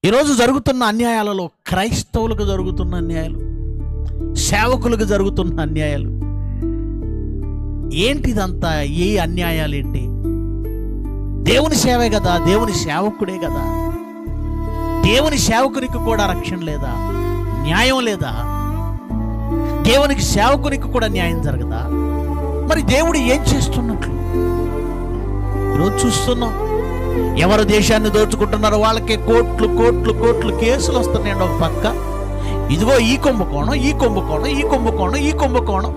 ఈరోజు జరుగుతున్న అన్యాయాలలో క్రైస్తవులకు జరుగుతున్న అన్యాయాలు, సేవకులకు జరుగుతున్న అన్యాయాలు ఏంటిదంతా? ఏ అన్యాయాలు ఏంటి? దేవుని సేవే కదా, దేవుని సేవకుడే కదా. దేవుని సేవకునికి కూడా రక్షణ లేదా? న్యాయం లేదా? దేవునికి సేవకునికి కూడా న్యాయం జరగదా? మరి దేవుడు ఏం చేస్తున్నట్లు ఈరోజు చూస్తున్నాం. ఎవరు దేశాన్ని దోచుకుంటున్నారో వాళ్ళకే కోట్లు కోట్లు కోట్లు కేసులు వస్తున్నాయండి. ఒక పక్క ఇదిగో ఈ కుంభకోణం, ఈ కుంభకోణం, ఈ కుంభకోణం, ఈ కుంభకోణం,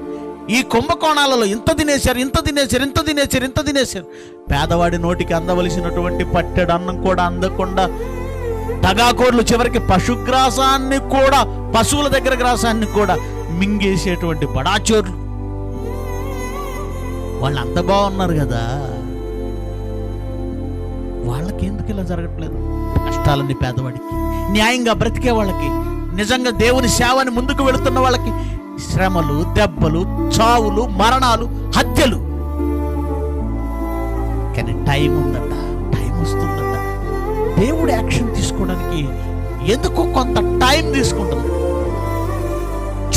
ఈ కుంభకోణాలలో ఇంత తినేశారు, ఇంత తినేశారు, ఇంత తినేశారు, ఇంత తినేశారు. పేదవాడి నోటికి అందవలసినటువంటి పట్టెడు అన్నం కూడా అందకుండా దగాకోర్లు చివరికి పశుగ్రాసాన్ని కూడా, పశువుల దగ్గర గ్రాసాన్ని కూడా మింగేసేటువంటి బడాచోర్లు. వాళ్ళు అంత బాగున్నారు కదా, వాళ్ళకి ఎందుకు ఇలా జరగట్లేదు? కష్టాలన్నీ పేదవాడికి, న్యాయంగా బ్రతికే వాళ్ళకి, నిజంగా దేవుని సేవని ముందుకు వెళుతున్న వాళ్ళకి శ్రమలు, దెబ్బలు, చావులు, మరణాలు, హత్యలు. కానీ టైం ఉందట, టైం వస్తుందట. దేవుడు యాక్షన్ తీసుకోవడానికి ఎందుకు కొంత టైం తీసుకుంటున్నాడు,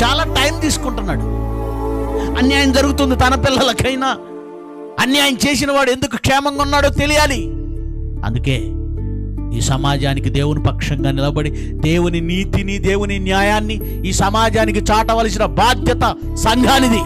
చాలా టైం తీసుకుంటున్నాడు. అన్యాయం జరుగుతుంది తన పిల్లలకైనా. అన్యాయం చేసిన వాడు ఎందుకు క్షేమంగా ఉన్నాడో తెలియాలి. అందుకే ఈ సమాజానికి దేవుని పక్షంగా నిలబడి దేవుని నీతిని, దేవుని న్యాయాన్ని ఈ సమాజానికి చాటవలసిన బాధ్యత సంఘానిది.